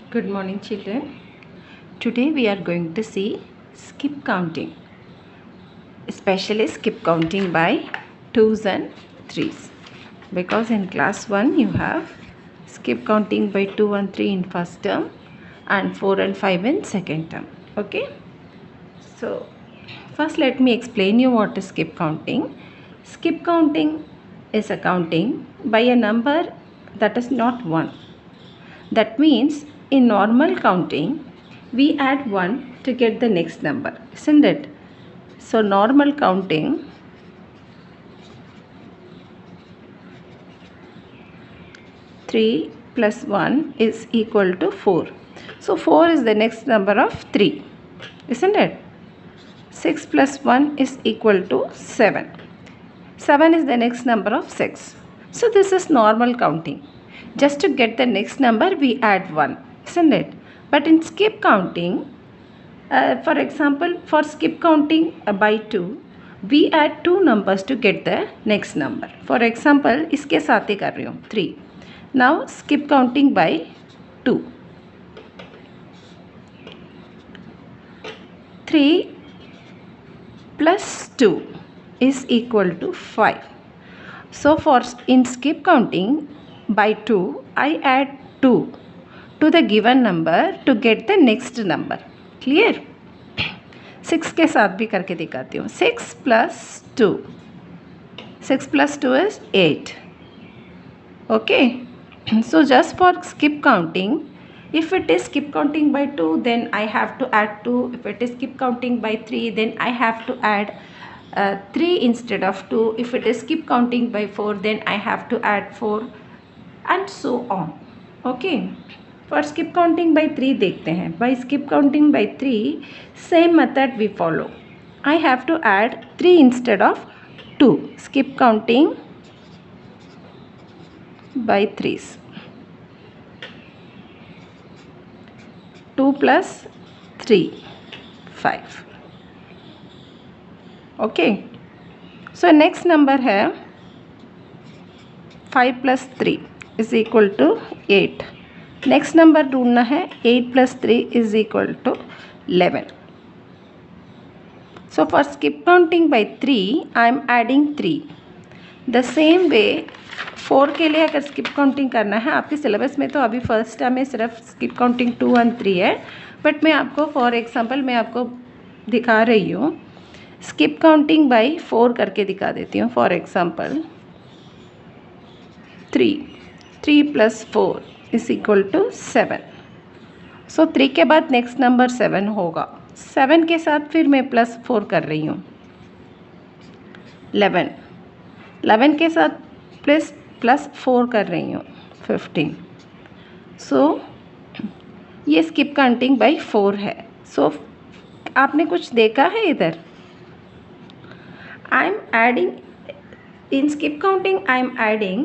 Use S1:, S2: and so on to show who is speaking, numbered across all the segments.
S1: Good morning, children. Today we are going to see skip counting, especially skip counting by 2s and 3s. Because in class 1 you have skip counting by 2 and 3 in first term and 4 and 5 in second term. Okay. So first let me explain you what is skip counting. Skip counting is a counting by a number that is not 1. That means in normal counting, we add 1 to get the next number, isn't it? So normal counting, three plus 1 is equal to 4. So 4 is the next number of 3, isn't it? 6 plus 1 is equal to 7. 7 is the next number of 6. So this is normal counting. Just to get the next number, we add 1, isn't it? But in skip counting, for example, for skip counting by 2, we add 2 numbers to get the next number. For example, इसके साथ ही कर रही हूँ 3. Now skip counting by 2. 3 plus 2 is equal to 5. So for in skip counting by 2, I add 2 to the given number to get the next number. Clear? 6 के साथ भी करके दिखाती हूँ. 6 plus 2. 6 plus 2 is 8. Okay. So just for skip counting, if it is skip counting by 2, then I have to add 2. If it is skip counting by 3, then I have to add 3 instead of 2. If it is skip counting by 4, then I have to add 4 and so on. Okay. For skip counting by 3 देखते हैं. By skip counting by 3, same method we follow. I have to add 3 instead of 2. Skip counting by 3s. 2 plus 3, 5. Okay. So next number है 5 plus 3 is equal to 8. Next number ढूंढना है 8 plus 3 is equal to 11. So for skip counting by 3, I am adding 3. The same way 4 के लिए अगर skip counting करना है, आपके syllabus में तो अभी फर्स्ट टर्म में सिर्फ skip counting 2 and 3 है, बट मैं आपको फॉर एग्जांपल मैं आपको दिखा रही हूँ skip counting by 4 करके दिखा देती हूँ. For example 3 plus 4 is equal to 7. So 3 के बाद नेक्स्ट नंबर 7 होगा. 7 के साथ फिर मैं प्लस 4 कर रही हूँ. 11 के साथ प्लस 4 कर रही हूँ. 15. सो ये स्किप काउंटिंग बाई 4 है. सो आपने कुछ देखा है इधर? I am adding in skip counting, I am adding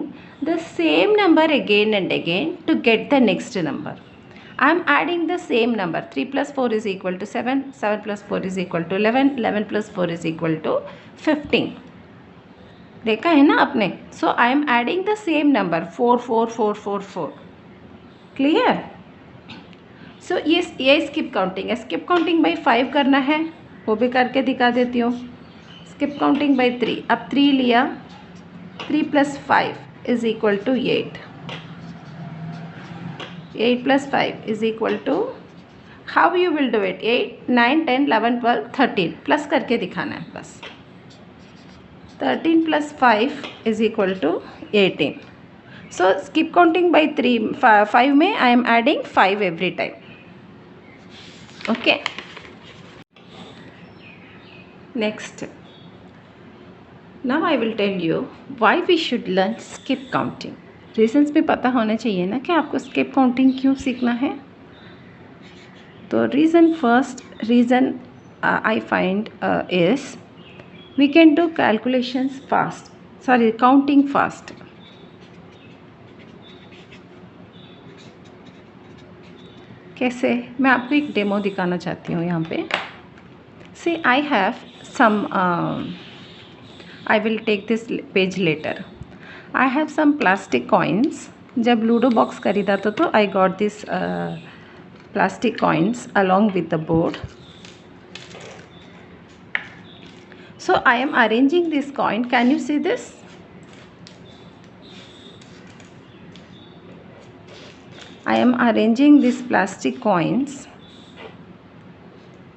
S1: the same number again and again to get the next number. I am adding the same number. 3 plus 4 is equal to 7. 7 plus 4 is equal to 11. 11 plus 4 is equal to 15. देखा है ना आपने? So I am adding the same number 4 4 4 4 4. Clear? So ये skip counting है. Skip counting by 5 करना है, वो भी करके दिखा देती हूँ. Skip counting by 3. अब 3 लिया. 3 plus 5 is equal to 8. 8 plus 5 is equal to, how you will do it? 8, 9, 10, 11, 12, 13. Plus करके दिखाना है बस. 13 plus 5 is equal to 18. So skip counting by 5 में I am adding 5 every time. Okay. Next. Now I will tell you why we should learn skip counting. Reasons भी पता होने चाहिए ना कि आपको skip counting क्यों सीखना है. तो first reason I find is we can do calculations fast. Counting fast. कैसे? मैं आपको एक डेमो दिखाना चाहती हूँ यहाँ पे. See, I have some I will take this page later. I have some plastic coins. जब लूडो बॉक्स खरीदा था तो I got this plastic coins along with the board. So I am arranging this coin. Can you see this? I am arranging these plastic coins.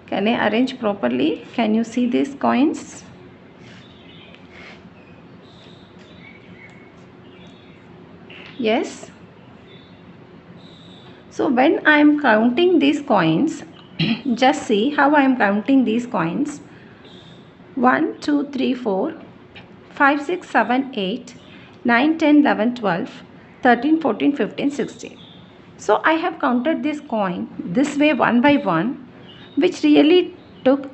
S1: Can I arrange properly? Can you see these coins? Yes. So when I am counting these coins, just see how I am counting these coins. 1, 2, 3, 4, 5, 6, 7, 8, 9, 10, 11, 12, 13, 14, 15, 16. So I have counted this coin this way one by one, which really took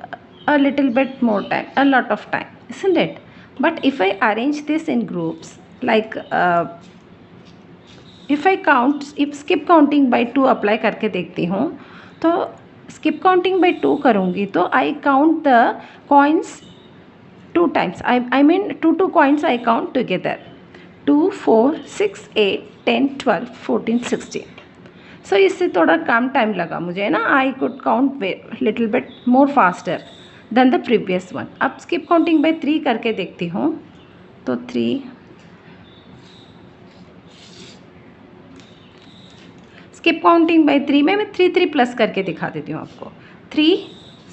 S1: a little bit more time, a lot of time, isn't it? But if I arrange this in groups, like if skip counting by 2 apply करके देखती हूँ, तो skip counting by 2 करूँगी तो I count the coins 2 times. I mean 2 coins I count together. 2, 4, 6, 8, 10, 12, 14, 16. So इससे थोड़ा कम time लगा मुझे ना. I could count little bit more faster than the previous one. अब skip counting by 3 करके देखती हूँ, तो 3, skip counting by 3 में मैं 3 प्लस करके दिखा देती हूँ आपको. 3,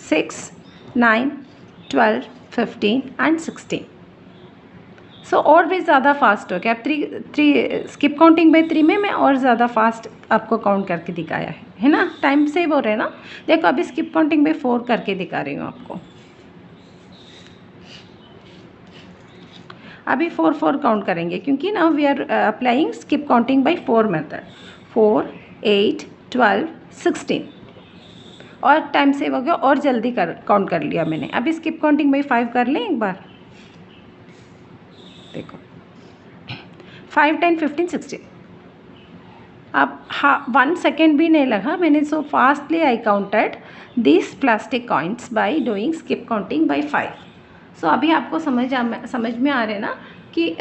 S1: 6, 9, 12, 15 and 16. सो और भी ज़्यादा फास्ट हो गया. अब 3 स्किप काउंटिंग बाई 3 में मैं और ज़्यादा फास्ट आपको काउंट करके दिखाया है ना. टाइम सेव हो रहा है ना. देखो अभी स्किप काउंटिंग बाई 4 करके दिखा रही हूँ आपको. अभी 4 काउंट करेंगे क्योंकि ना we are applying skip counting by 4 method. 4, 8, 12, 16 और टाइम सेव हो गया और जल्दी काउंट कर लिया मैंने. अभी स्किप काउंटिंग बाई 5 कर लें एक बार. देखो 5, 10, 15, 16. अब 1 सेकेंड भी नहीं लगा मैंने. So fastly I counted this plastic coins by doing skip counting by 5. So अभी आपको समझ में आ रहे हैं ना कि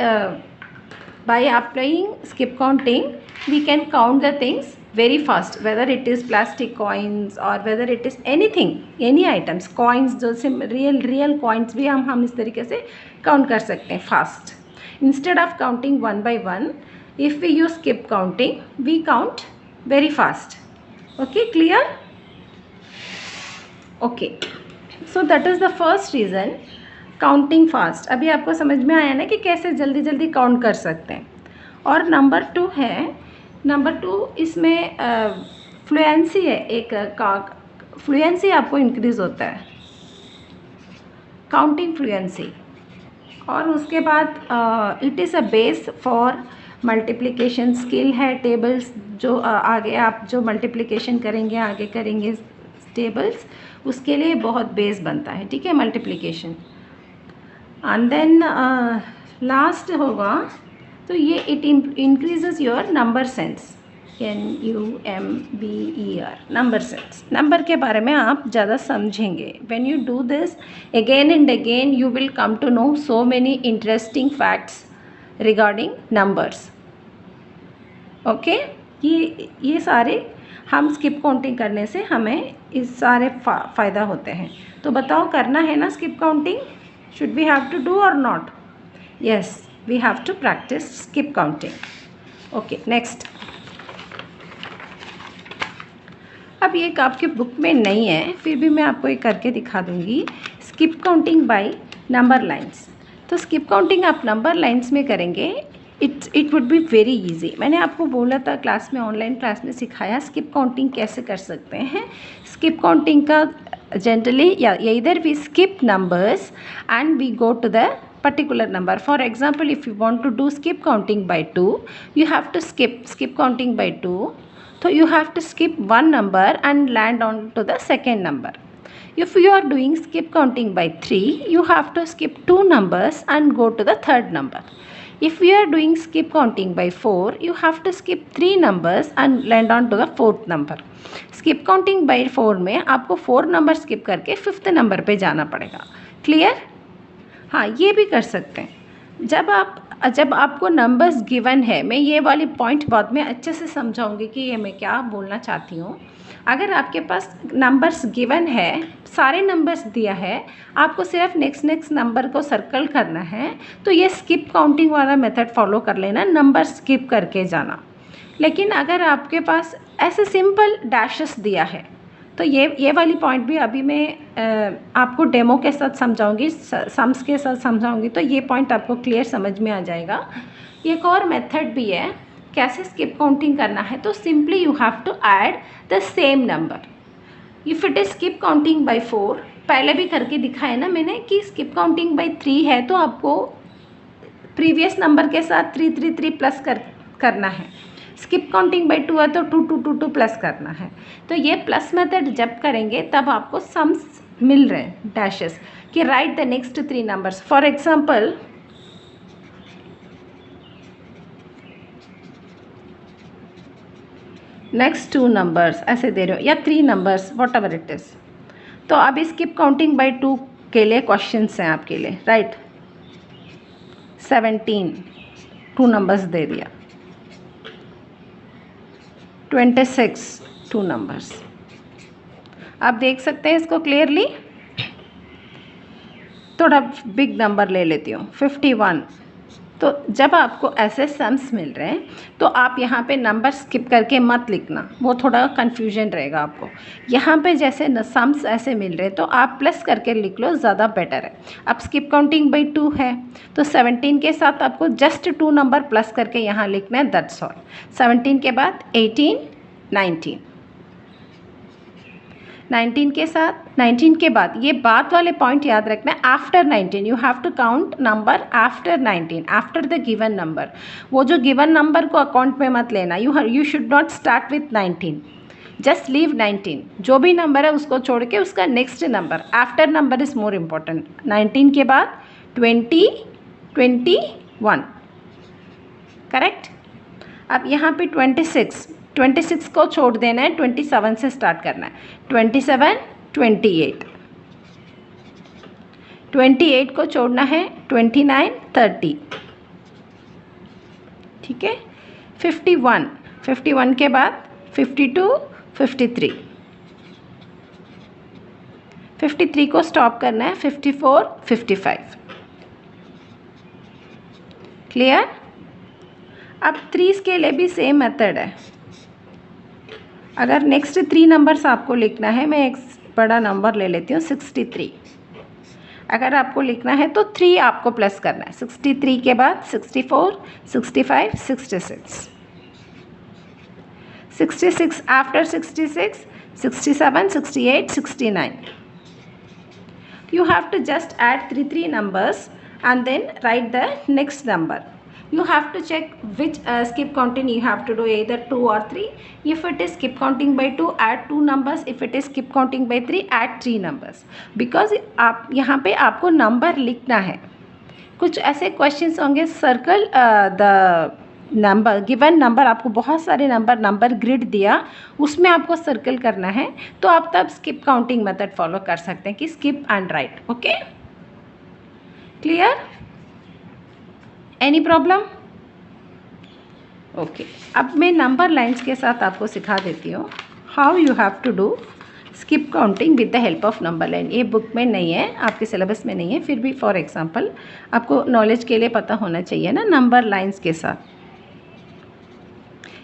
S1: by applying skip counting we can count the things very fast, whether it is plastic coins or whether it is anything, any items, coins जो से real coins भी हम इस तरीके से count कर सकते हैं fast. Instead of counting 1 by 1, if we use skip counting, we count very fast. Okay, clear? Okay, so that is the first reason, counting fast. अभी आपको समझ में आया ना कि कैसे जल्दी जल्दी count कर सकते हैं. और नंबर 2 है, नंबर 2 इसमें फ्लुएंसी है. एक फ्लुएंसी आपको इंक्रीज़ होता है, काउंटिंग फ्लुएंसी. और उसके बाद it is a base for multiplication. Skill है टेबल्स जो आगे आप जो मल्टीप्लिकेशन करेंगे आगे करेंगे टेबल्स, उसके लिए बहुत बेस बनता है. ठीक है, मल्टीप्लिकेशन. एंड देन लास्ट होगा तो ये it increases your number sense. NUMBER, number sense. Number के बारे में आप ज़्यादा समझेंगे. When you do this again and again you will come to know so many interesting facts regarding numbers. Okay, ये सारे हम स्किप काउंटिंग करने से हमें इस सारे फ़ायदा होते हैं. तो बताओ करना है ना skip counting? Should we have to do और not? Yes, we have to practice skip counting. Okay, next. अब ये आपके बुक में नहीं है, फिर भी मैं आपको ये करके दिखा दूँगी. Skip counting by number lines. तो स्किप काउंटिंग आप नंबर लाइन्स में करेंगे. It would be very easy. मैंने आपको बोला था क्लास में, ऑनलाइन क्लास में सिखाया स्किप काउंटिंग कैसे कर सकते हैं. स्किप काउंटिंग का generally either we skip numbers and we go to the particular number. For example, if you want to do skip counting by 2, you have to skip counting by 2. So you have to skip one number and land on to the second number. If you are doing skip counting by 3, you have to skip 2 numbers and go to the third number. If you are doing skip counting by 4, you have to skip 3 numbers and land on to the fourth number. skip counting by 4 में आपको 4 number skip करके 5th number पे जाना पड़ेगा. Clear? हाँ, ये भी कर सकते हैं. जब आपको नंबर्स गिवन है, मैं ये वाली पॉइंट बाद में अच्छे से समझाऊंगी कि ये मैं क्या बोलना चाहती हूँ। अगर आपके पास नंबर्स गिवन है, सारे नंबर्स दिया है, आपको सिर्फ नेक्स्ट नंबर को सर्कल करना है, तो ये स्किप काउंटिंग वाला मेथड फॉलो कर लेना, नंबर स्किप करके जाना। लेकिन अगर आपके पास ऐसे सिंपल डैशेस दिया है, तो ये वाली पॉइंट भी अभी मैं आपको डेमो के साथ समझाऊंगी, सम्स के साथ समझाऊंगी, तो ये पॉइंट आपको क्लियर समझ में आ जाएगा। एक और मेथड भी है कैसे स्किप काउंटिंग करना है। तो simply you have to add the same number. If it is skip counting by 4, पहले भी करके दिखाया ना मैंने कि स्किप काउंटिंग बाय 3 है, तो आपको प्रीवियस नंबर के साथ 3 3 3 प्लस करना है। स्किप काउंटिंग बाय 2 है तो 2 2 2 2 प्लस करना है। तो ये प्लस मेथड जब करेंगे तब आपको सम्स मिल रहे हैं, डैशेस, कि right the next 3 numbers. For example next 2 numbers ऐसे दे रहे हो, या 3 numbers, what ever it is. तो अभी स्किप काउंटिंग बाय 2 के लिए क्वेश्चंस हैं आपके लिए, राइट। 17 2 नंबर्स दे दिया, 26 2 नंबर्स। आप देख सकते हैं इसको क्लियरली। थोड़ा बिग नंबर ले लेती हूँ, 51। तो जब आपको ऐसे सम्स मिल रहे हैं तो आप यहाँ पे नंबर स्किप करके मत लिखना, वो थोड़ा कन्फ्यूजन रहेगा आपको। यहाँ पे जैसे सम्स ऐसे मिल रहे हैं तो आप प्लस करके लिख लो, ज़्यादा बेटर है। अब स्किप काउंटिंग बाय 2 है तो 17 के साथ आपको जस्ट 2 नंबर प्लस करके यहाँ लिखना है, दैट्स ऑल। 17 के बाद 18 19, 19 के साथ 19 के बाद ये बाद वाले पॉइंट याद रखना है, after 19 you have to count number after 19, after the given number. वो जो गिवन नंबर को अकाउंट में मत लेना, you should not start with 19, just leave 19। जो भी नंबर है उसको छोड़ के उसका next number, after number is more important. 19 के बाद 20 21, करेक्ट। अब यहाँ पे 26 को छोड़ देना है, 27 से स्टार्ट करना है। 27 28, 28 को छोड़ना है, 29 30, ठीक है। 51 के बाद 52 53, 53 को स्टॉप करना है, 54 55, क्लियर। अब 3 के लिए भी सेम मेथड है। अगर नेक्स्ट 3 नंबर्स आपको लिखना है, मैं एक बड़ा नंबर ले लेती हूँ 63। अगर आपको लिखना है तो 3 आपको प्लस करना है। 63 के बाद 64 65 66, 66 after 66 67 68 69। You have to just add 3 numbers and then write the next number. You have to check which skip counting you have to do, either 2 or 3. If it is skip counting by 2, add 2 numbers. If it is skip counting by 3, add 3 numbers. Because आप यहाँ पे आपको number लिखना है। कुछ ऐसे questions होंगे, circle the number, given number, आपको बहुत सारे नंबर ग्रिड दिया, उसमें आपको सर्कल करना है। तो आप तब स्किप काउंटिंग मेथड फॉलो कर सकते हैं कि skip and right. Okay, clear? Any problem? Okay, अब मैं नंबर लाइन्स के साथ आपको सिखा देती हूँ how you have to do skip counting with the help of number line. ये बुक में नहीं है, आपके सिलेबस में नहीं है, फिर भी फॉर एग्जांपल आपको नॉलेज के लिए पता होना चाहिए ना नंबर लाइन्स के साथ।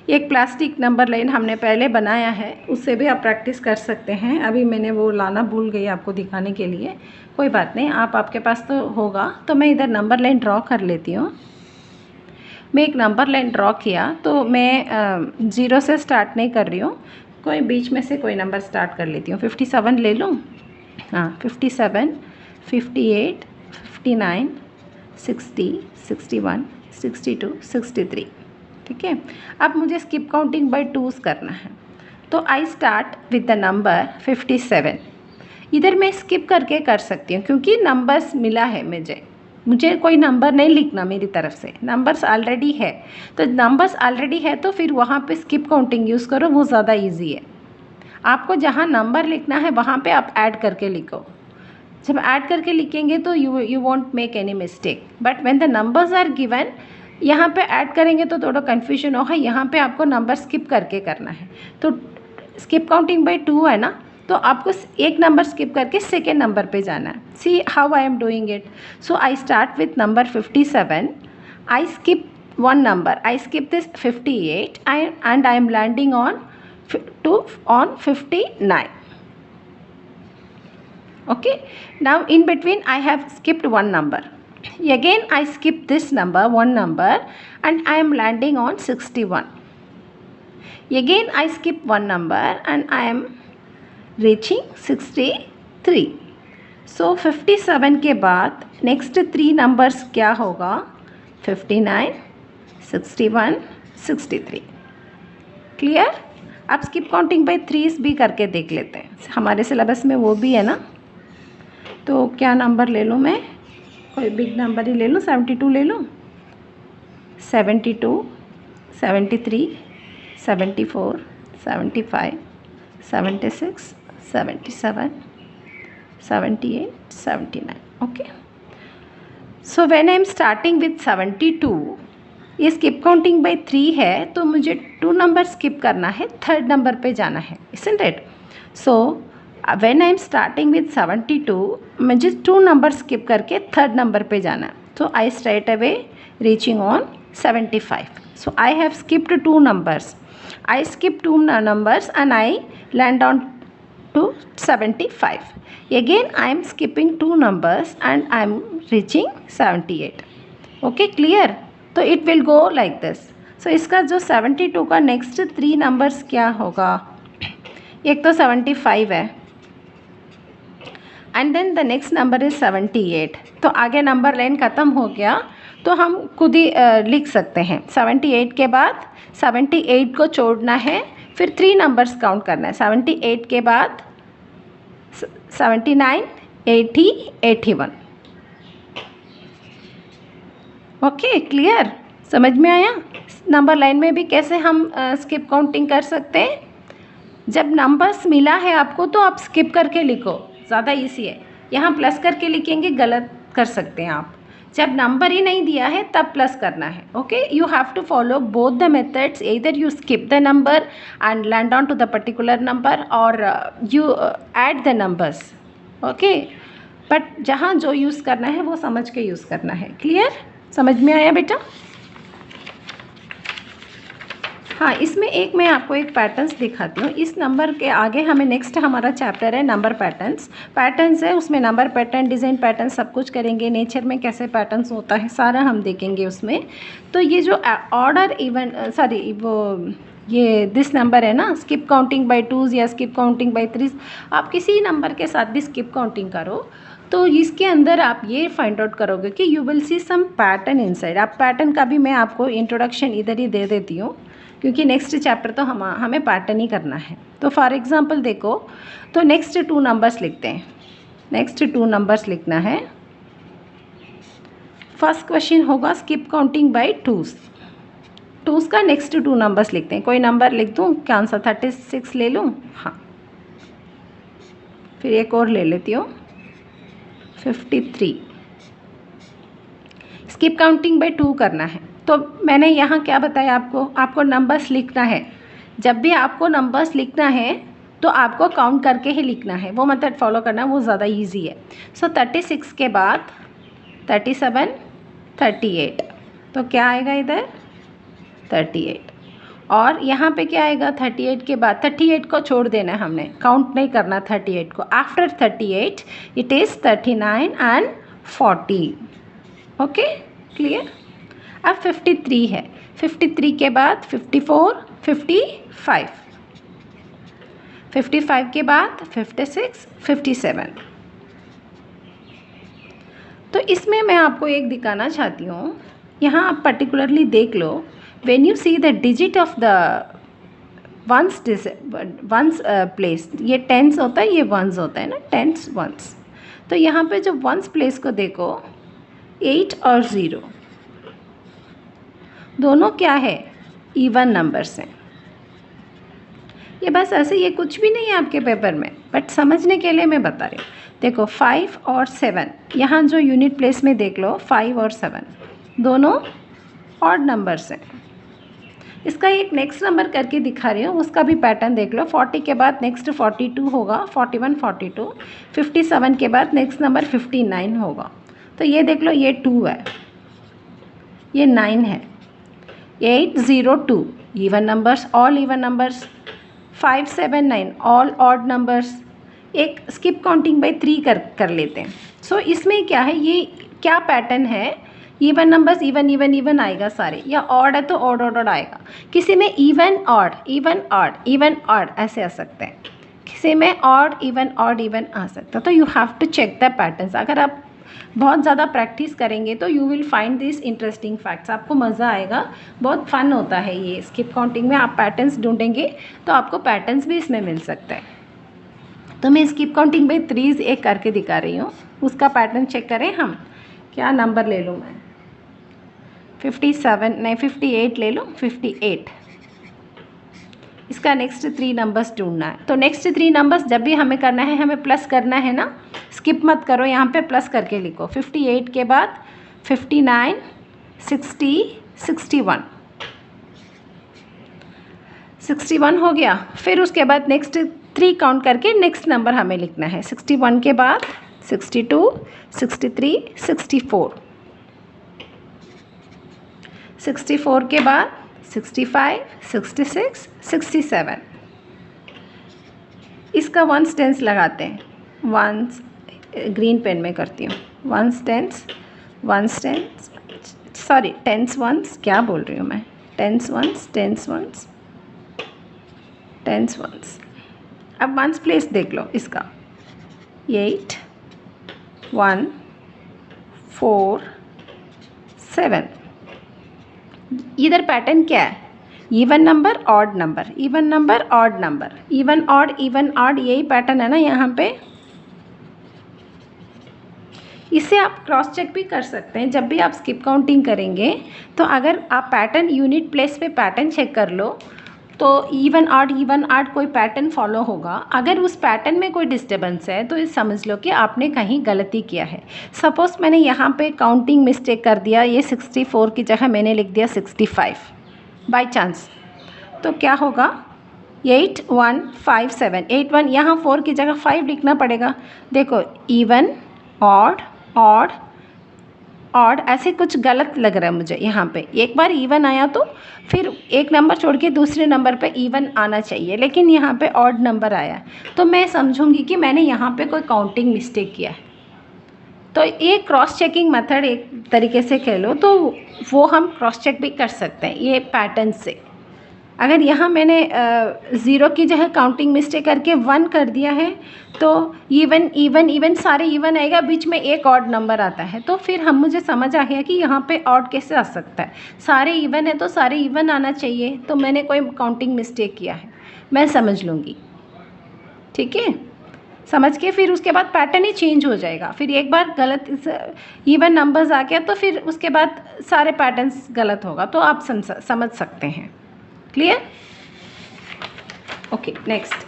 S1: एक प्लास्टिक नंबर लाइन हमने पहले बनाया है, उससे भी आप प्रैक्टिस कर सकते हैं। अभी मैंने वो लाना भूल गई आपको दिखाने के लिए, कोई बात नहीं, आपके पास तो होगा। तो मैं इधर नंबर लाइन ड्रॉ कर लेती हूँ। मैं एक नंबर लाइन ड्रॉ किया तो मैं 0 से स्टार्ट नहीं कर रही हूँ, कोई बीच में से कोई नंबर स्टार्ट कर लेती हूँ। 57 ले लूँ, हाँ 57 58 59 60 61 62 63, ठीक है। अब मुझे स्किप काउंटिंग बाय 2s करना है, तो I start with the number 57। इधर मैं स्किप करके कर सकती हूँ क्योंकि नंबर्स मिला है मुझे कोई नंबर नहीं लिखना मेरी तरफ से, नंबर्स ऑलरेडी है। तो नंबर्स ऑलरेडी है तो फिर वहाँ पे स्किप काउंटिंग यूज़ करो, वो ज़्यादा इजी है। आपको जहाँ नंबर लिखना है वहाँ पे आप ऐड करके लिखो। जब ऐड करके लिखेंगे तो you won't make any mistake, but when the numbers are given, यहाँ पे ऐड करेंगे तो थोड़ा कन्फ्यूजन होगा, यहाँ पे आपको नंबर स्किप करके करना है। तो स्किप काउंटिंग बाय 2 है ना, तो आपको एक नंबर स्किप करके सेकेंड नंबर पे जाना है। See how I am doing it. So I start with number 57, I skip one number, I skip this 58 and I am landing on 59. Okay, now in between I have skipped one number. Again I skip this number, one number, and I am landing on 61. Again I skip one number and I am reaching 63. So 57 के बाद next 3 numbers क्या होगा? 59, 61, 63. Clear? अब skip counting by 3 भी करके देख लेते हैं, हमारे सिलेबस में वो भी है ना। तो क्या नंबर ले लूँ मैं? कोई बिग नंबर ही ले लूँ, 72 ले लूँ। 72, 73, 74, 75, 76, 77, 78, 79. Okay, so when I am starting with 72, ये स्किप काउंटिंग बाय 3 है, तो मुझे 2 नंबर स्किप करना है, थर्ड नंबर पे जाना है, isn't it? So when I am starting with 72, मुझे 2 नंबर स्किप करके थर्ड नंबर पे जाना है। तो I straight away reaching on 75. So I have skipped 2 numbers, I skip 2 numbers and I land on to 75. Again I am skipping 2 numbers and I am reaching 78. Okay, clear? तो it will go like this. So इसका जो 72 का next 3 numbers क्या होगा? एक तो 75 है and then the next number is 78। तो आगे नंबर लाइन ख़त्म हो गया, तो हम खुद ही लिख सकते हैं। 78 के बाद 78 को छोड़ना है, फिर 3 नंबर्स काउंट करना है। 78 के बाद 79, 80, 81। Okay, clear? समझ में आया? नंबर लाइन में भी कैसे हम स्किप काउंटिंग कर सकते हैं। जब नंबर्स मिला है आपको तो आप स्किप करके लिखो, ज़्यादा इजी है। यहाँ प्लस करके लिखेंगे, गलत कर सकते हैं आप। जब नंबर ही नहीं दिया है तब प्लस करना है। Okay, you have to follow both the methods, either you skip the number and land on to the particular number or you add the numbers. Okay, but जहाँ जो यूज़ करना है वो समझ के यूज़ करना है। क्लियर? समझ में आया बेटा? हाँ, इसमें एक मैं आपको एक पैटर्न्स दिखाती हूँ। इस नंबर के आगे हमें नेक्स्ट हमारा चैप्टर है नंबर पैटर्न्स है, उसमें नंबर पैटर्न, डिज़ाइन पैटर्न सब कुछ करेंगे। नेचर में कैसे पैटर्न्स होता है सारा हम देखेंगे उसमें। तो ये जो ऑर्डर ये दिस नंबर है ना, स्किप काउंटिंग बाय 2s या स्किप काउंटिंग बाय 3s, आप किसी नंबर के साथ भी स्किप काउंटिंग करो तो इसके अंदर आप ये फाइंड आउट करोगे कि you will see some pattern inside. आप पैटर्न का भी मैं आपको इंट्रोडक्शन इधर ही दे देती हूँ, क्योंकि नेक्स्ट चैप्टर तो हमें पैटर्न ही करना है। तो फॉर एग्जांपल देखो, तो नेक्स्ट 2 नंबर्स लिखते हैं। नेक्स्ट 2 नंबर्स लिखना है। फर्स्ट क्वेश्चन होगा स्किप काउंटिंग बाय 2s का नेक्स्ट 2 नंबर्स लिखते हैं। कोई नंबर लिख दूँ, क्या आंसर 36 ले लूँ? हाँ, फिर एक और ले लेती हूँ 53। स्किप काउंटिंग बाय 2 करना है। तो मैंने यहाँ क्या बताया आपको नंबर्स लिखना है। जब भी आपको नंबर्स लिखना है तो आपको काउंट करके ही लिखना है, वो मेथड फॉलो करना, वो ज़्यादा इजी है। सो 36 के बाद 37, 38, तो क्या आएगा इधर? 38। और यहाँ पे क्या आएगा? 38 के बाद 38 को छोड़ देना है, हमने काउंट नहीं करना 38 को। After 38 it is 39 and 40। Okay, clear? अब 53 है। 53 के बाद 54, 55, 55 के बाद 56, 57। तो इसमें मैं आपको एक दिखाना चाहती हूँ, यहाँ आप पर्टिकुलरली देख लो। When you see the digit of the ones place, ये टेंस होता है, ये वंस होता है ना, टेंस वंस। तो यहाँ पे जो वंस प्लेस को देखो, 8 और 0 दोनों क्या है? इवन नंबर्स हैं। ये बस ऐसे, ये कुछ भी नहीं है आपके पेपर में, बट समझने के लिए मैं बता रही हूँ। देखो 5 और 7, यहाँ जो यूनिट प्लेस में देख लो 5 और 7 दोनों ऑड नंबर्स हैं। इसका एक नेक्स्ट नंबर करके दिखा रही हूँ, उसका भी पैटर्न देख लो। 40 के बाद नेक्स्ट 42 होगा, 41, 42, 57 के बाद नेक्स्ट नंबर 59 होगा। तो ये देख लो, ये 2 है, ये 9 है, 8, 0, 2 even numbers, all even numbers, 5, 7, 9 all odd numbers. एक स्किप काउंटिंग बाय 3 कर लेते हैं। सो इसमें क्या है, ये क्या पैटर्न है, even numbers even even even आएगा सारे, या ऑड है तो ऑड ऑड ऑड आएगा। किसी में even odd even odd even odd ऐसे आ सकते हैं, किसी में ऑड इवन आ सकता है। तो you have to check the patterns. अगर आप बहुत ज़्यादा प्रैक्टिस करेंगे तो you will find this interesting facts, आपको मज़ा आएगा, बहुत फन होता है ये स्किप काउंटिंग में। आप पैटर्न्स ढूंढेंगे तो आपको पैटर्न्स भी इसमें मिल सकता है। तो मैं स्किप काउंटिंग में 3 एक करके दिखा रही हूँ, उसका पैटर्न चेक करें हम। क्या नंबर ले लूँ मैं, 57 नहीं 58 ले लो, 58। इसका नेक्स्ट 3 नंबर्स ढूंढना है। तो नेक्स्ट 3 नंबर्स जब भी हमें करना है, हमें प्लस करना है ना, स्किप मत करो, यहाँ पे प्लस करके लिखो। 58 के बाद 59, 60, 61, 61 हो गया। फिर उसके बाद नेक्स्ट 3 काउंट करके नेक्स्ट नंबर हमें लिखना है। 61 के बाद 62, 63, 64, 64 के बाद 65, 66, 67। इसका वंस टेंस लगाते हैं, वंस ग्रीन पेन में करती हूँ, ones tens sorry tens ones, क्या बोल रही हूँ मैं, टेंस वंस। अब वंस प्लेस देख लो इसका, 8, 1, 4, 7। इधर पैटर्न क्या है, even number odd number, even number odd number, even odd यही पैटर्न है ना यहाँ पे। इसे आप क्रॉस चेक भी कर सकते हैं जब भी आप स्किप काउंटिंग करेंगे। तो अगर आप पैटर्न यूनिट प्लेस पे पैटर्न चेक कर लो तो इवन ऑड कोई पैटर्न फॉलो होगा। अगर उस पैटर्न में कोई डिस्टर्बेंस है तो ये समझ लो कि आपने कहीं गलती किया है। सपोज़ मैंने यहाँ पे काउंटिंग मिस्टेक कर दिया, ये 64 की जगह मैंने लिख दिया 65 बाय चांस, तो क्या होगा, 8, 1, 5, 7, 8, 1, यहाँ 4 की जगह 5 लिखना पड़ेगा। देखो इवन ऑड ऐसे कुछ गलत लग रहा है मुझे यहाँ पे। एक बार इवन आया तो फिर एक नंबर छोड़ के दूसरे नंबर पे इवन आना चाहिए, लेकिन यहाँ पे ऑड नंबर आया, तो मैं समझूंगी कि मैंने यहाँ पे कोई काउंटिंग मिस्टेक किया है। तो ये क्रॉस चेकिंग मेथड एक तरीके से कह लो, तो वो हम क्रॉस चेक भी कर सकते हैं ये पैटर्न से। अगर यहाँ मैंने 0 की जगह काउंटिंग मिस्टेक करके 1 कर दिया है तो इवन सारे इवन आएगा, बीच में एक ऑड नंबर आता है, तो फिर मुझे समझ आ गया कि यहाँ पे ऑड कैसे आ सकता है। सारे इवन है तो सारे इवन आना चाहिए, तो मैंने कोई काउंटिंग मिस्टेक किया है, मैं समझ लूँगी। ठीक है, समझ के फिर उसके बाद पैटर्न ही चेंज हो जाएगा। फिर एक बार गलत इवन नंबर्स आ गया तो फिर उसके बाद सारे पैटर्न्स गलत होगा, तो आप समझ सकते हैं। क्लियर? Okay, next.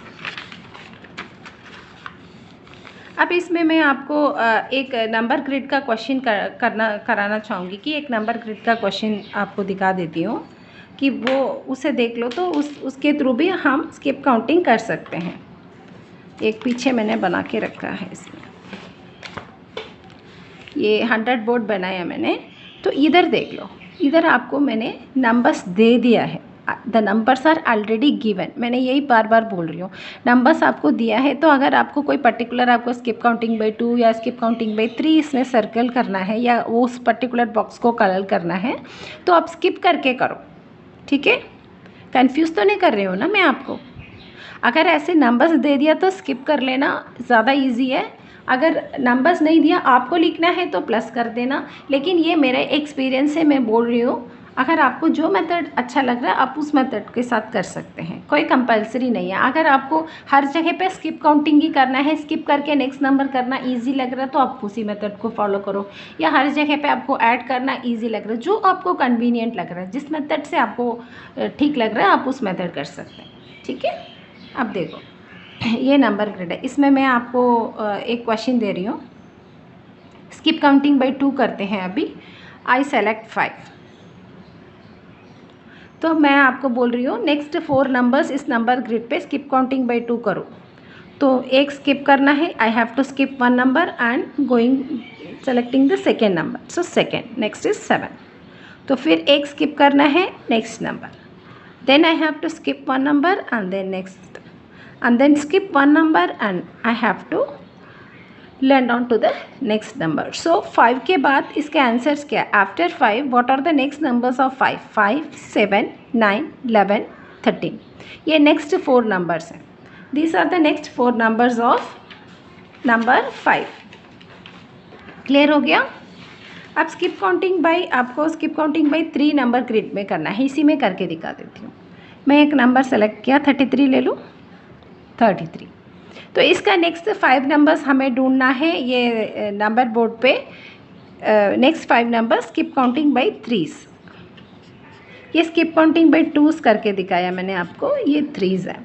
S1: अब इसमें मैं आपको एक नंबर ग्रिड का क्वेश्चन कराना चाहूँगी कि एक नंबर ग्रिड का क्वेश्चन आपको दिखा देती हूँ कि वो उसे देख लो, तो उसके थ्रू भी हम स्किप काउंटिंग कर सकते हैं। एक पीछे मैंने बना के रखा है, इसमें ये 100 बोर्ड बनाया मैंने। तो इधर देख लो, इधर आपको मैंने नंबर्स दे दिया है, the numbers are already given. मैंने यही बार बार बोल रही हूँ, नंबर्स आपको दिया है, तो अगर आपको कोई पर्टिकुलर आपको स्किप काउंटिंग बाय 2 या स्किप काउंटिंग बाय 3 इसमें सर्कल करना है या उस पर्टिकुलर बॉक्स को कलर करना है, तो आप स्किप करके करो। ठीक है, कंफ्यूज तो नहीं कर रही हूँ ना मैं आपको। अगर ऐसे नंबर्स दे दिया तो स्किप कर लेना, ज़्यादा इजी है। अगर नंबर्स नहीं दिया, आपको लिखना है तो प्लस कर देना। लेकिन ये मेरा एक्सपीरियंस से मैं बोल रही हूँ, अगर आपको जो मेथड अच्छा लग रहा है आप उस मेथड के साथ कर सकते हैं, कोई कंपलसरी नहीं है। अगर आपको हर जगह पे स्किप काउंटिंग ही करना है, स्किप करके नेक्स्ट नंबर करना इजी लग रहा है तो आप उसी मेथड को फॉलो करो, या हर जगह पे आपको ऐड करना इजी लग रहा है, जो आपको कन्वीनियंट लग रहा है, जिस मेथड से आपको ठीक लग रहा है आप उस मेथड कर सकते हैं। ठीक है, अब देखो ये नंबर ग्रिड है। इसमें मैं आपको एक क्वेश्चन दे रही हूँ। स्किप काउंटिंग बाय 2 करते हैं अभी। I select 5। तो मैं आपको बोल रही हूँ नेक्स्ट 4 नंबर्स इस नंबर ग्रिड पे स्किप काउंटिंग बाय 2 करो। तो एक स्किप करना है, I have to skip 1 number and going selecting the second number. So second, next is 7। तो फिर एक स्किप करना है next number, then I have to skip 1 number and then next, and then skip 1 number and I have to land on to the next number. So 5 के बाद इसके answers क्या? After 5 what are the next numbers of 5? 5, 7, 9, 11, 13. ये next 4 numbers हैं. These are the next 4 numbers of number 5. Clear हो गया? अब skip counting by, आपको skip counting by 3 number grid में करना है। इसी में करके दिखा देती हूँ। मैं एक नंबर सेलेक्ट किया, 33 ले लूँ, 33। तो इसका नेक्स्ट 5 नंबर्स हमें ढूंढना है ये नंबर बोर्ड पे। Next 5 numbers skip counting by 3s। ये स्किप काउंटिंग बाई 2s करके दिखाया मैंने आपको, ये 3s है।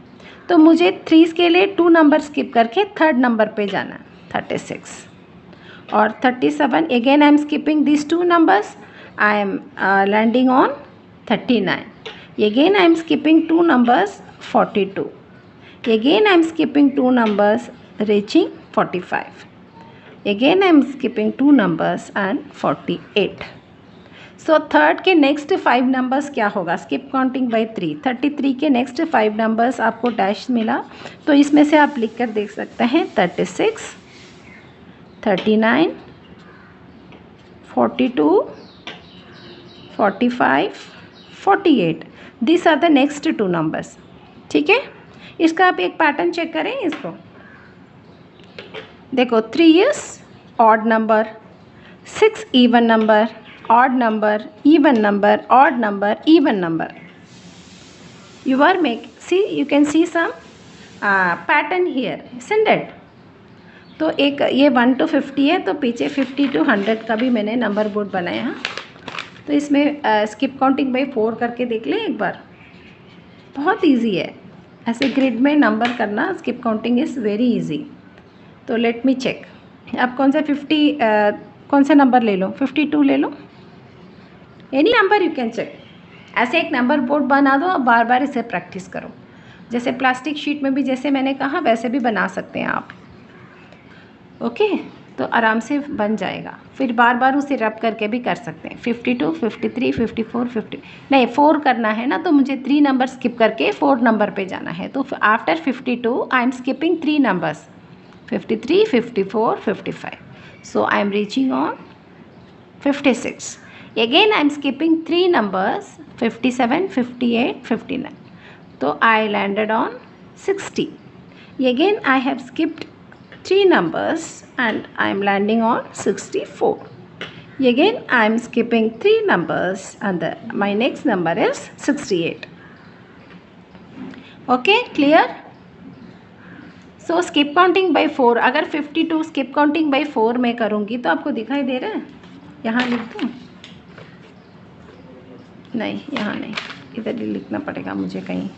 S1: तो मुझे 3s के लिए 2 नंबर स्किप करके थर्ड नंबर पे जाना है, 36 और 37। Again I am skipping this 2 numbers, I am landing on 39। Again I am skipping 2 numbers, 42। Again I am skipping 2 numbers reaching 45. Again I am skipping 2 numbers and 48. So third के next 5 numbers क्या होगा? Skip counting by 3। 33 के next 5 numbers आपको dash मिला, तो इसमें से आप लिख कर देख सकते हैं 36, 39, 42, 45, 48। This are the next 2 numbers. ठीक है, इसका आप एक पैटर्न चेक करें इसको। देखो 3 is odd number, 6 even number, odd number, even number, odd number, even number. You are make see, you can see some pattern here, isn't it? तो एक ये 1 to 50 है, तो पीछे 50 to 100 का भी मैंने नंबर बोर्ड बनाया। तो इसमें स्किप काउंटिंग बाई 4 करके देख लें एक बार। बहुत ईजी है ऐसे ग्रिड में नंबर करना। Skip counting is very easy. तो लेट मी चेक, आप कौन सा 50 कौन सा नंबर ले लो? 52 ले लो, any number you can check. ऐसे एक नंबर बोर्ड बना दो और बार बार इसे प्रैक्टिस करो। जैसे प्लास्टिक शीट में भी जैसे मैंने कहा वैसे भी बना सकते हैं आप। ओके, तो आराम से बन जाएगा। फिर बार बार उसे रब करके भी कर सकते हैं। 52, 53, 54, 50 नहीं 4 करना है ना, तो मुझे 3 नंबर स्किप करके 4 नंबर पे जाना है। तो after 52 I am skipping 3 numbers, 53, 54, 55। So I am reaching on 56। Again I am skipping 3 numbers, 57, 58, 59। तो I landed on 60। Again I have skipped 3 numbers and I am landing on 64. Again I am skipping 3 numbers and my next number is 68. Okay, clear? So skip counting by 4, अगर 52 skip counting by 4 मैं करूँगी तो आपको दिखाई दे रहा है? यहाँ लिख दूँ? नहीं, यहाँ नहीं, इधर ही लिखना पड़ेगा मुझे कहीं।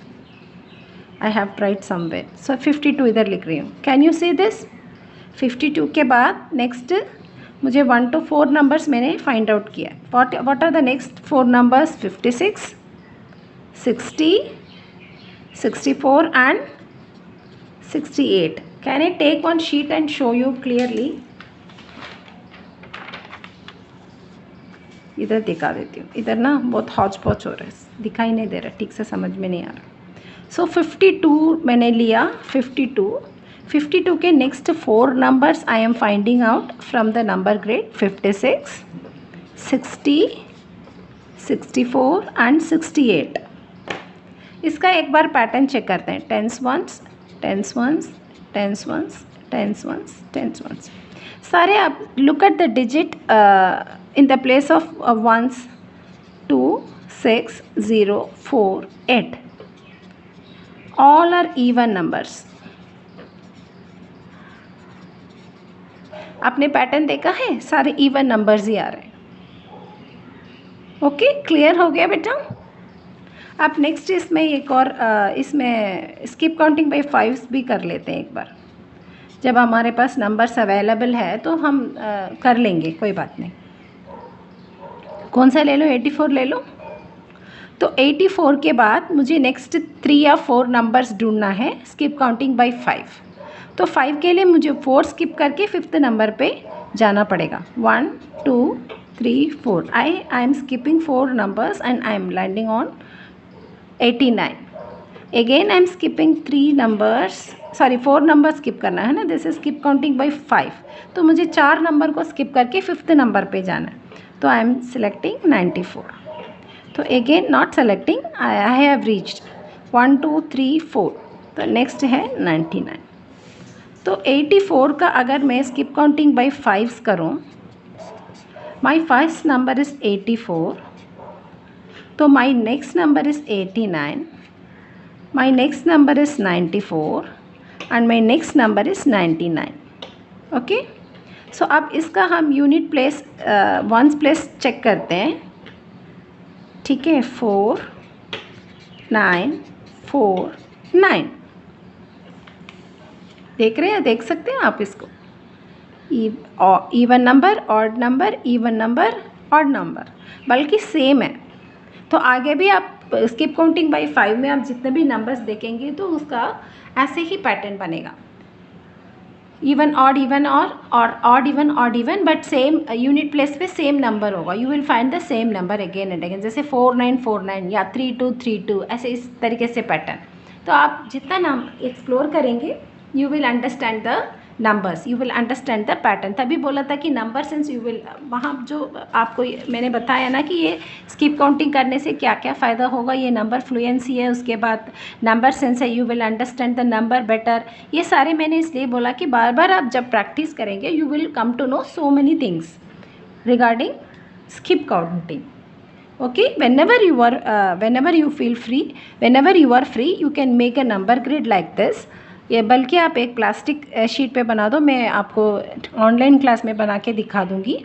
S1: I have tried somewhere. So 52 इधर लिख रही हूँ। Can you see this? 52 के बाद नेक्स्ट मुझे 1 to 4 नंबर्स मैंने फाइंड आउट किया। What are the next 4 numbers? 56, 60, 64 and 68. Can I take one sheet and show you clearly? इधर दिखा देती हूँ। इधर ना बहुत हौच पौच हो रहा है, दिखाई नहीं दे रहा, ठीक से समझ में नहीं आ रहा। सो 52 मैंने लिया, 52 के next 4 numbers I am finding out from the number grid. 56, 60, 64 and 68। इसका एक बार पैटर्न चेक करते हैं। 10s ones, 10s ones, 10s ones, 10s ones, 10s ones। सारे आप look at the digit in the place of ones, 2, 6, 0, 4, 8। all are even numbers। आपने pattern देखा है, सारे इवन नंबर्स ही आ रहे हैं। ओके, क्लियर हो गया बेटा? अब नेक्स्ट इसमें एक और इसमें स्किप काउंटिंग बाय 5 भी कर लेते हैं एक बार। जब हमारे पास नंबर्स अवेलेबल है तो हम कर लेंगे, कोई बात नहीं। कौन सा ले लो, 84 ले लो। तो 84 के बाद मुझे नेक्स्ट 3 या 4 नंबर्स ढूंढना है स्किप काउंटिंग बाय 5। तो 5 के लिए मुझे 4 स्किप करके 5th नंबर पे जाना पड़ेगा। 1 2 3 4 I am skipping 4 numbers and I am landing on 89। Again I am skipping 3 numbers, sorry 4 number skip करना है ना, this is skip counting by 5। तो मुझे 4 नंबर को स्किप करके 5th नंबर पे जाना है। तो आई एम सिलेक्टिंग 94। तो again not selecting, I have reached 1 2 3 4। तो नेक्स्ट है 99। तो 84 का अगर मैं स्किप काउंटिंग बाय 5 करूँ, माई फर्स्ट नंबर इज़ 84, तो my next number is 89, my next number is 94 and my next number is 99। Okay, so अब इसका हम unit place ones place check करते हैं। ठीक है, 4 9 4 9। देख रहे हैं, देख सकते हैं आप इसको, even number, odd number, even number, odd number, बल्कि सेम है। तो आगे भी आप स्किप काउंटिंग बाय 5 में आप जितने भी नंबर्स देखेंगे तो उसका ऐसे ही पैटर्न बनेगा, इवन ऑड इवन और odd even, but same unit place पे सेम नंबर होगा। You will find the same number again and again, जैसे 4949 या 3232, ऐसे इस तरीके से पैटर्न। तो आप जितना नाम एक्सप्लोर करेंगे you will understand the numbers, you will understand the pattern. तभी बोला था कि नंबर सेंस यू विल, वहाँ जो आपको मैंने बताया ना कि ये स्किप काउंटिंग करने से क्या क्या फ़ायदा होगा। ये नंबर फ्लुएंसी है, उसके बाद नंबर सेंस है, you will understand the number better. ये सारे मैंने इसलिए बोला कि बार बार आप जब प्रैक्टिस करेंगे you will come to know so many things regarding skip counting. okay, whenever you feel free, whenever you are free, you can make a number grid like this। ये बल्कि आप एक प्लास्टिक शीट पे बना दो, मैं आपको ऑनलाइन क्लास में बना के दिखा दूँगी।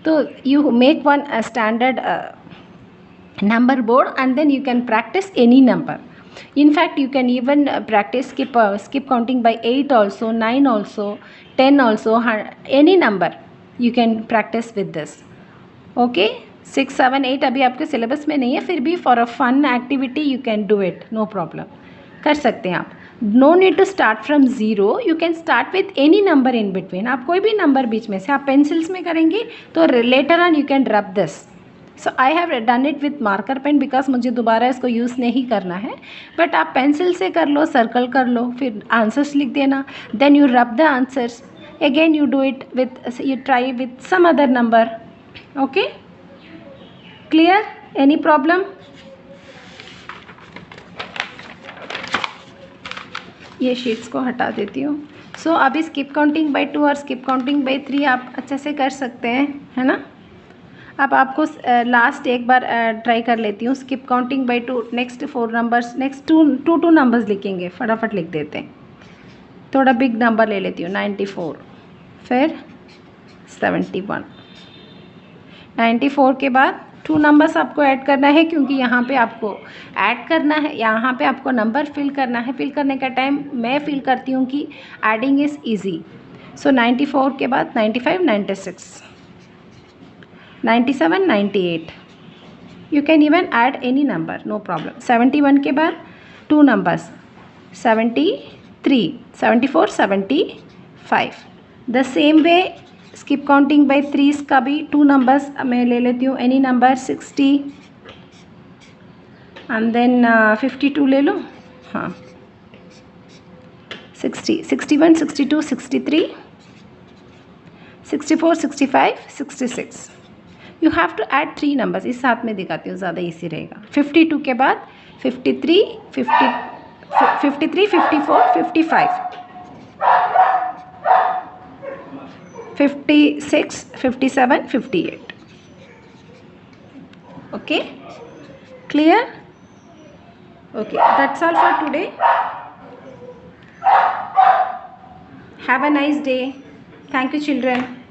S1: तो you make one standard number board and then you can practice any number. In fact, you can even practice skip counting by 8 also, 9 also, 10 also, any number you can practice with this। Okay, 6 7 8 अभी आपके syllabus में नहीं है, फिर भी for a fun activity you can do it, no problem, कर सकते हैं आप। No need to start from zero, you can start with any number in between. आप कोई भी नंबर बीच में से आप पेंसिल्स में करेंगे तो later on you can rub this. So I have done it with marker pain because मुझे दोबारा इसको यूज़ नहीं करना है, बट आप पेंसिल से कर लो, सर्कल कर लो, फिर आंसर्स लिख देना, then you rub the answers again, you do it with, you try with some other number. Okay, clear, any problem? ये शीट्स को हटा देती हूँ। सो अभी स्किप काउंटिंग बाय 2 और स्किप काउंटिंग बाय 3 आप अच्छे से कर सकते हैं, है ना। अब आपको लास्ट एक बार ट्राई कर लेती हूँ skip counting by 2। Next 4 numbers, next two numbers लिखेंगे, फटाफट लिख देते हैं। थोड़ा बिग नंबर ले लेती हूँ, 94, फिर 71। 94 के बाद 2 नंबर्स आपको ऐड करना है, क्योंकि यहाँ पे आपको ऐड करना है, यहाँ पे आपको नंबर फिल करना है। फिल करने का टाइम मैं फिल करती हूँ कि एडिंग इज़ ईजी। सो 94 के बाद 95, 96, 97, 98, you can even add any number, no problem. 71 के बाद 2 numbers, 73, 74, 75। The same way skip counting by 3 का भी 2 नंबर्स मैं ले लेती हूँ, एनी नंबर, 60 एंड देन 52 ले लो, हाँ 60, 61, 62, 63, 64, 65, 66। You have to add 3 numbers, इस साथ में दिखाती हूँ, ज़्यादा इजी रहेगा। 52 के बाद 53, 53, 54, 55, 56, 57, 58। okay, clear? Okay, that's all for today. Have a nice day. Thank you, children.